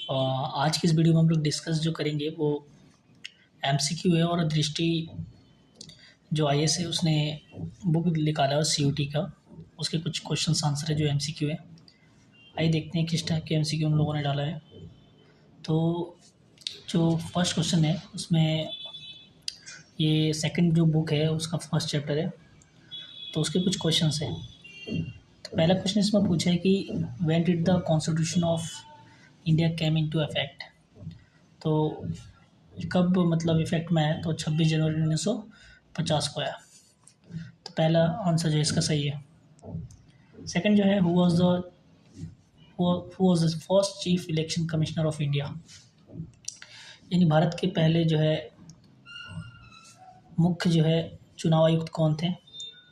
आज की इस वीडियो में हम लोग डिस्कस जो करेंगे वो एमसीक्यू है और दृष्टि जो आईएएस है उसने बुक निकाला है सीयूटी का। उसके कुछ क्वेश्चंस आंसर है जो एमसीक्यू है। आइए देखते हैं किस टाइप के एमसीक्यू उन लोगों ने डाला है। तो जो फर्स्ट क्वेश्चन है उसमें ये सेकंड जो बुक है उसका फर्स्ट चैप्टर है, तो उसके कुछ क्वेश्चंस हैं। तो पहला क्वेश्चन इसमें पूछा है कि when did the constitution of India came into effect. तो कब मतलब इफेक्ट में आया, तो 26 जनवरी 1950 को आया। तो पहला आंसर जो है इसका सही है। सेकंड जो है who was the first chief election commissioner of India, यानी भारत के पहले जो है मुख्य जो है चुनाव आयुक्त कौन थे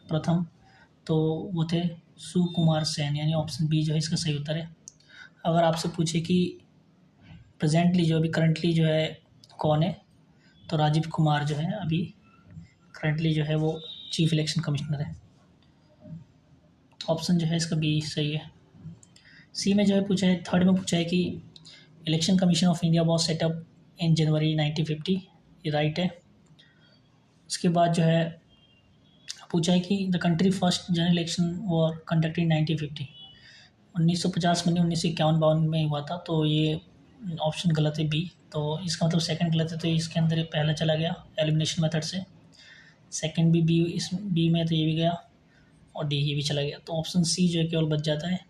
प्रथम, तो वो थे सुकुमार सेन, यानी ऑप्शन बी जो है इसका सही उत्तर है। अगर आपसे पूछे कि प्रेजेंटली जो अभी करंटली जो है कौन है, तो राजीव कुमार जो है अभी करंटली जो है वो चीफ इलेक्शन कमिश्नर है। ऑप्शन जो है इसका बी सही है। सी में जो है पूछा है, थर्ड में पूछा है कि election commission of India was set up in January 1950, ये राइट है। उसके बाद जो है पूछा है कि the country first general election were conducted in 1950, 1950 में नहीं 1951-52 में हुआ था, तो ये ऑप्शन गलत है बी। तो इसका मतलब सेकंड गलत है, तो इसके अंदर पहला चला गया एलिमिनेशन मेथड से। सेकंड भी बी, इस बी में तो ये भी गया और डी ये भी चला गया, तो ऑप्शन सी जो है केवल बच जाता है,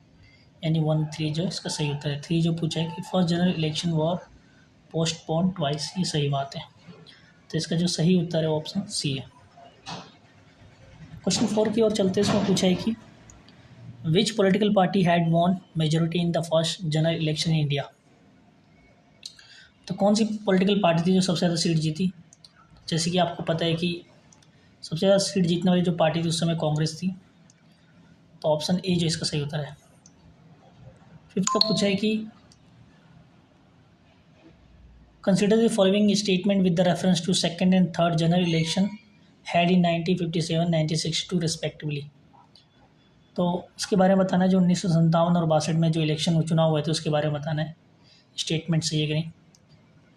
यानी 1-3 जो इसका सही उत्तर है। 3 जो पूछा है कि first general election war postpone twice, ये सही बात है। तो इसका जो सही उत्तर है ऑप्शन सी है। क्वेश्चन 4 की ओर चलते हैं। इसमें पूछा है कि which political party had won majority in the first general election in India. तो कौन सी पॉलिटिकल पार्टी थी जो सबसे ज़्यादा सीट जीती। जैसे कि आपको पता है कि सबसे ज़्यादा सीट जीतने वाली जो पार्टी थी उस समय कांग्रेस थी, तो ऑप्शन ए जो इसका सही उत्तर है। फिफ्थ का पूछा है कि consider the following statement with the reference to second and third general election had in 1957 1962 respectively. तो इसके बारे में बताना है जो 1957 और 62 में जो इलेक्शन चुनाव हुए थे उसके बारे में बताना है, स्टेटमेंट सही है कि नहीं।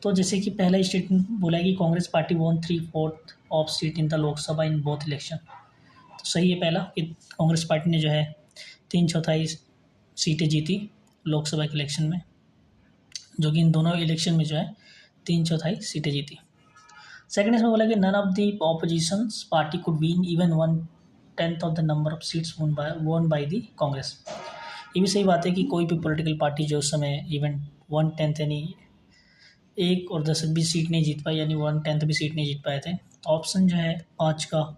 तो जैसे कि पहला स्टेटमेंट बोला है कि Congress party won 3/4 of seat in the Lok Sabha in both election, तो सही है पहला कि कांग्रेस पार्टी ने जो है 3/4 सीटें जीती लोकसभा के इलेक्शन में, जो कि इन दोनों इलेक्शन में जो है 3/4 सीटें जीती। सेकंड इसमें बोला कि none of the opposition party could win even 1/10 of the number of seats won by the Congress. ये भी सही बात है कि कोई भी पॉलिटिकल पार्टी जो उस समय इवन 1/10 यानी 1 और 10-20 सीट नहीं जीत पाई, यानी 1/10 भी सीट नहीं जीत पाए थे। ऑप्शन जो है 5 का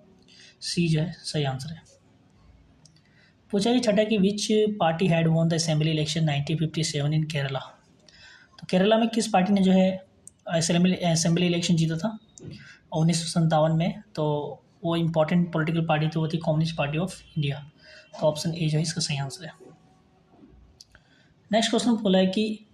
सी जो है सही आंसर है। पूछा कि छठा कि विच party had won the assembly election 1957 इन केरला। तो केरला में किस पार्टी ने जो है असेंबली इलेक्शन जीता था 1957 में, तो वो इम्पॉर्टेंट पॉलिटिकल पार्टी तो वो थी कम्युनिस्ट पार्टी ऑफ इंडिया, तो ऑप्शन ए जो है इसका सही आंसर है। नेक्स्ट क्वेश्चन बोला है कि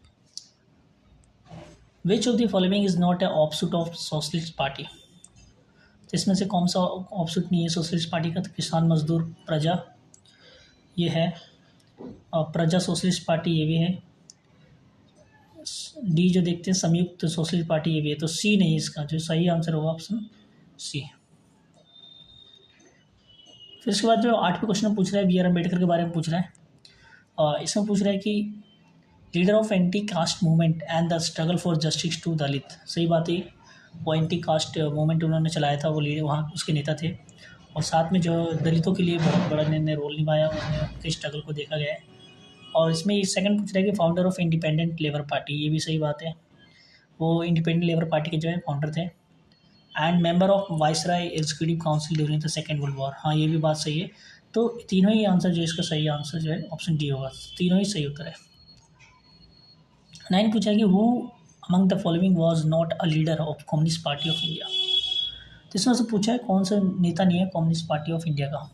which of the following is not a offshoot of socialist party. तो इसमें से कौन सा ऑफशूट नहीं है सोशलिस्ट पार्टी का, तो किसान मजदूर प्रजा ये है, और प्रजा सोशलिस्ट पार्टी ये भी है, डी जो देखते हैं संयुक्त सोशलिस्ट पार्टी ये भी है, तो सी नहीं, इसका जो सही आंसर होगा ऑप्शन सी। फिर उसके बाद जो 8वें क्वेश्चन में पूछ रहा है बी आर अम्बेडकर के बारे में पूछ रहा है, और इसमें पूछ रहा है कि leader of anti caste movement and the struggle for justice to Dalit. सही बात है, वो एंटी कास्ट मूवमेंट उन्होंने चलाया था, वो लीडर वहाँ उसके नेता थे, और साथ में जो दलितों के लिए बहुत बड़ा इन्होंने रोल निभाया, उनके स्ट्रगल को देखा गया है। और इसमें सेकंड पूछ रहा है कि founder of independent labour party, ये भी सही बात है, वो इंडिपेंडेंट लेबर पार्टी के जो है फाउंडर थे। And member of viceroy executive council during the second world war, हाँ ये भी बात सही है। तो तीनों ही आंसर जो है इसका सही आंसर जो है ऑप्शन डी होगा, तीनों ही सही उत्तर है। 9 पूछा है कि who among the following was not a leader of communist party of India. तो इसमें से पूछा है कौन सा नेता नहीं है कम्युनिस्ट पार्टी ऑफ इंडिया का,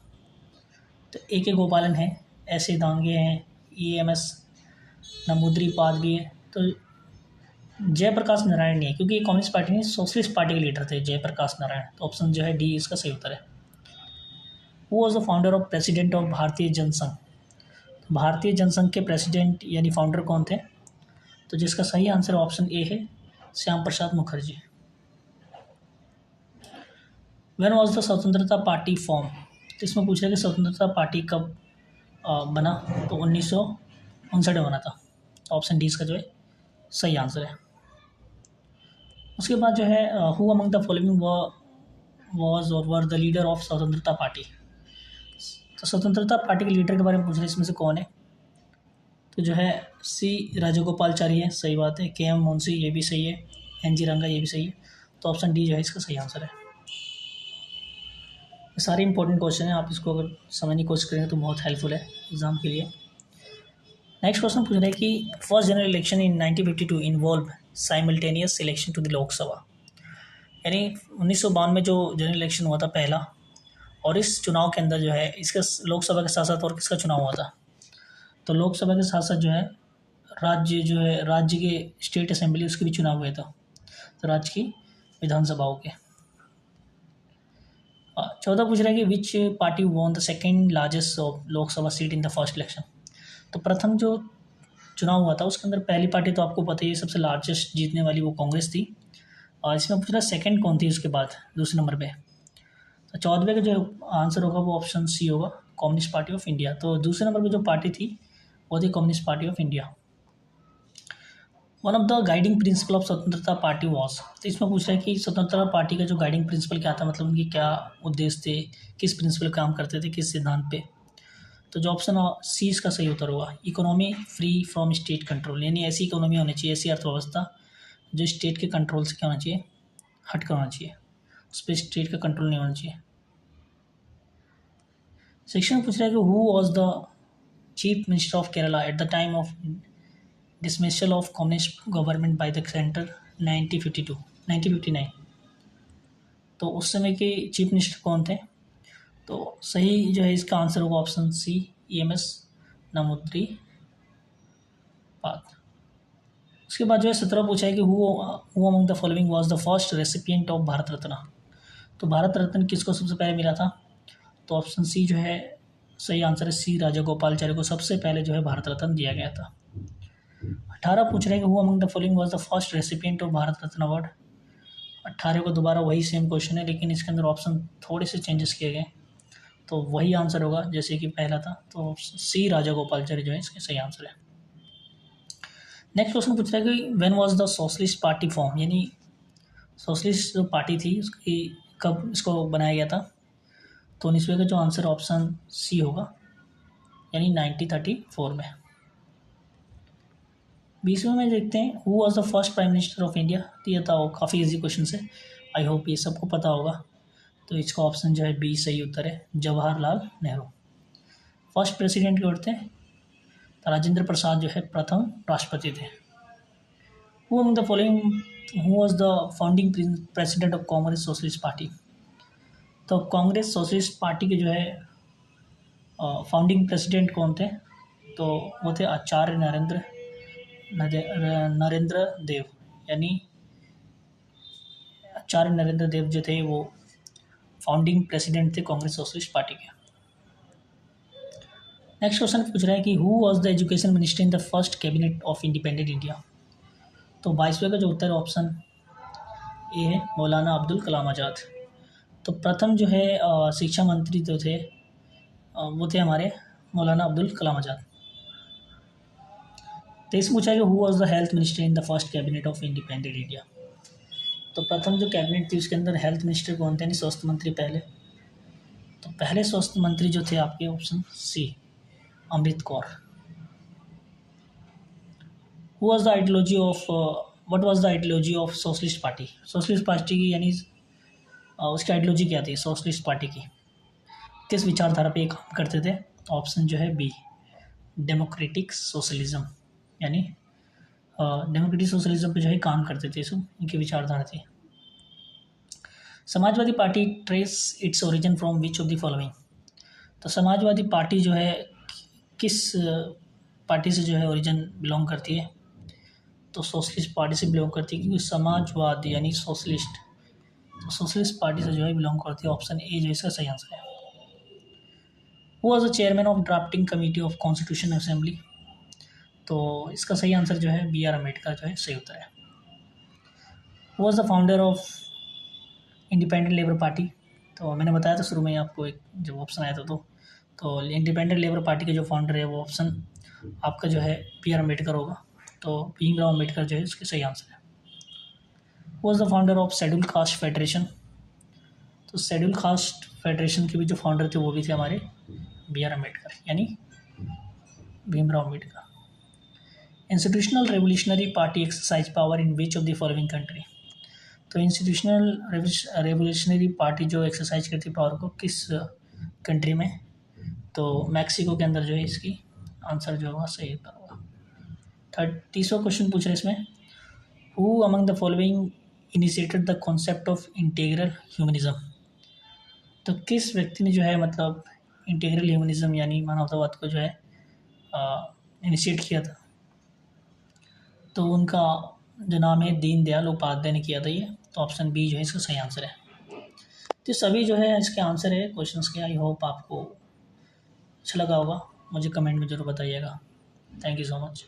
तो ए के गोपालन है, ऐसे दांगे हैं, EMS नमूद्री पाद भी है, तो जयप्रकाश नारायण नहीं है, क्योंकि ये कम्युनिस्ट पार्टी नहीं सोशलिस्ट पार्टी के लीडर थे जयप्रकाश नारायण, तो ऑप्शन जो है डी इसका सही उत्तर है। Who was the founder of president of भारतीय जनसंघ। भारतीय जनसंघ के प्रेसिडेंट यानी फाउंडर कौन थे, तो जिसका सही आंसर ऑप्शन ए है, Shyam Prasad Mukherjee. When was the स्वतंत्रता पार्टी फॉर्म, तो इसमें पूछ रहा है कि स्वतंत्रता पार्टी कब बना, तो 1959 में बना था। ऑप्शन डी इसका जो है सही आंसर है। उसके बाद जो है who among the following was और वर द लीडर ऑफ स्वतंत्रता पार्टी, तो स्वतंत्रता पार्टी के लीडर के बारे में पूछ रहे हैं इसमें से कौन है, तो जो है सी राजगोपालचारी है, सही बात है। के एम मुंशी, ये भी सही है। एन जी रंगा, ये भी सही है। तो ऑप्शन डी जो है इसका सही आंसर है। ये सारे इंपॉर्टेंट क्वेश्चन हैं, आप इसको अगर समझने की कोशिश करेंगे तो बहुत हेल्पफुल है एग्जाम के लिए। नेक्स्ट क्वेश्चन पूछ रहे हैं कि first general election in 1952 involve simultaneous election to the Lok Sabha, यानी 1952 में जो जनरल इलेक्शन हुआ था पहला, और इस चुनाव के अंदर जो है इसका लोकसभा के साथ साथ और किसका चुनाव हुआ था, तो लोकसभा के साथ साथ जो है राज्य के स्टेट असेंबली उसके भी चुनाव हुए था, तो राज्य की विधानसभाओं के। 14 पूछ रहा है कि विच party won the second largest Lok Sabha seat in the first election, तो प्रथम जो चुनाव हुआ था उसके अंदर पहली पार्टी तो आपको पता ही है, सबसे लार्जेस्ट जीतने वाली वो कांग्रेस थी। और इसमें पूछ रहा है सेकेंड कौन थी उसके बाद दूसरे नंबर पे, तो 14वें का जो आंसर होगा वो ऑप्शन सी होगा, कम्युनिस्ट पार्टी ऑफ इंडिया। तो दूसरे नंबर पे जो पार्टी थी वो थी communist party of India. One of the guiding principle of स्वतंत्रता पार्टी वॉज, तो इसमें पूछ रहा है कि स्वतंत्रता पार्टी का जो गाइडिंग प्रिंसिपल क्या था, मतलब उनकी क्या उद्देश्य थे, किस प्रिंसिपल काम करते थे, किस सिद्धांत पे, तो जो ऑप्शन सी इसका सही उत्तर होगा, economy free from state control, यानी ऐसी इकोनॉमी होनी चाहिए, ऐसी अर्थव्यवस्था जो स्टेट के कंट्रोल से क्या होना चाहिए, हट कर होना चाहिए, उस पर स्टेट का कंट्रोल नहीं होना चाहिए। सेक्शन में पूछ रहा है कि who was the chief minister of Kerala at the time of dismissal of communist government by the centre 1959, तो उस समय के चीफ मिनिस्टर कौन थे, तो सही जो है इसका आंसर होगा ऑप्शन सी, EMS नमूद्री पाद। उसके बाद जो है 17 पूछा है कि who among the following was the first recipient of Bharat Ratna, तो भारत रत्न किसको सबसे पहले मिला था, तो ऑप्शन सी जो है सही आंसर है, सी राजागोपालचारी को सबसे पहले जो है भारत रत्न दिया गया था। 18 पूछ रहे हैं कि who among the following was the first recipient of Bharat Ratna award. 18 को दोबारा वही सेम क्वेश्चन है, लेकिन इसके अंदर ऑप्शन थोड़े से चेंजेस किए गए, तो वही आंसर होगा जैसे कि पहला था, तो सी राजागोपालचारी जो है इसका सही आंसर है। नेक्स्ट क्वेश्चन पूछ रहा है कि when was the socialist party form, यानी सोशलिस्ट जो पार्टी थी उसकी कब इसको बनाया गया था, तो 19वें का जो आंसर ऑप्शन सी होगा, यानी 1934 में। 20वें में देखते हैं who was the first prime minister of India, तो ये था काफ़ी इजी क्वेश्चन है, आई होप ये सबको पता होगा, तो इसका ऑप्शन जो है बी सही उत्तर है, जवाहरलाल नेहरू। फर्स्ट प्रेसिडेंट के उठते हैं, तो राजेंद्र प्रसाद जो है प्रथम राष्ट्रपति थे। Who among the following who was the founding president of Congress socialist party, तो कांग्रेस सोशलिस्ट पार्टी के जो है फाउंडिंग प्रेसिडेंट कौन थे, तो वो थे आचार्य नरेंद्र देव, यानी आचार्य नरेंद्र देव जो थे वो फाउंडिंग प्रेसिडेंट थे कांग्रेस सोशलिस्ट पार्टी के। नेक्स्ट क्वेश्चन पूछ रहा है कि who was the education minister in the first cabinet of independent India, तो 22वें का जो उत्तर ऑप्शन ए है, मौलाना अब्दुल कलाम आज़ाद। तो प्रथम जो है शिक्षा मंत्री जो थे वो थे हमारे मौलाना अब्दुल कलाम आज़ाद। 23 पूछा कि who was the health minister in the first cabinet of independent India, तो प्रथम जो कैबिनेट थी उसके अंदर हेल्थ मिनिस्टर कौन थे, यानी स्वास्थ्य मंत्री पहले, तो पहले स्वास्थ्य मंत्री जो थे आपके option C, Amrit Kaur. Who was the ideology of what was the ideology of socialist party, socialist party की यानी उसकी आइडियोलॉजी क्या थी सोशलिस्ट पार्टी की, किस विचारधारा पे काम करते थे, ऑप्शन जो है बी, डेमोक्रेटिक सोशलिज्म, यानी डेमोक्रेटिक सोशलिज्म पे जो है काम करते थे, इसको इनकी विचारधारा थी। Samajwadi party trace its origin from which of the following, तो समाजवादी पार्टी जो है किस पार्टी से जो है ओरिजिन बिलोंग करती है, तो सोशलिस्ट पार्टी से बिलोंग करती है, क्योंकि समाजवाद यानी सोशलिस्ट, तो सोशलिस्ट पार्टी से जो है बिलोंग करती है, ऑप्शन ए जो इसका सही आंसर है। Who was the chairman of drafting committee of constitution assembly, तो इसका सही आंसर जो है बी आर अम्बेडकर जो है सही उत्तर है। Was the founder of independent labour party. तो मैंने बताया था शुरू में ही आपको एक जब ऑप्शन आया था तो इंडिपेंडेंट लेबर पार्टी के जो फाउंडर है वो ऑप्शन आपका जो है बी आर अम्बेडकर होगा। तो भीमराव अम्बेडकर जो है इसके सही आंसर है। Was the founder of schedule caste federation. तो शेड्यूल कास्ट फेडरेशन के भी जो फाउंडर थे वो भी थे हमारे बी आर अम्बेडकर यानी Bhimrao Ambedkar. Institutional revolutionary party exercise power in which of the following country. तो इंस्टीट्यूशनल रेवोल्यूशनरी पार्टी जो एक्सरसाइज करती है पावर को किस कंट्री में, तो मैक्सिको के अंदर जो है इसकी आंसर जो होगा सही होगा। 30वां क्वेश्चन पूछ रहे हैं इसमें, who among the following initiated the concept of integral humanism. तो किस व्यक्ति ने जो है मतलब इंटीग्रल ह्यूमनिज्म यानी मानवतावाद को जो है इनिशिएट किया था। तो उनका जो नाम है दीनदयाल उपाध्याय ने किया था ये। तो ऑप्शन बी जो है इसका सही आंसर है। तो सभी जो है इसके आंसर है क्वेश्चंस के। आई होप आपको अच्छा लगा होगा, मुझे कमेंट में ज़रूर बताइएगा। Thank you so much.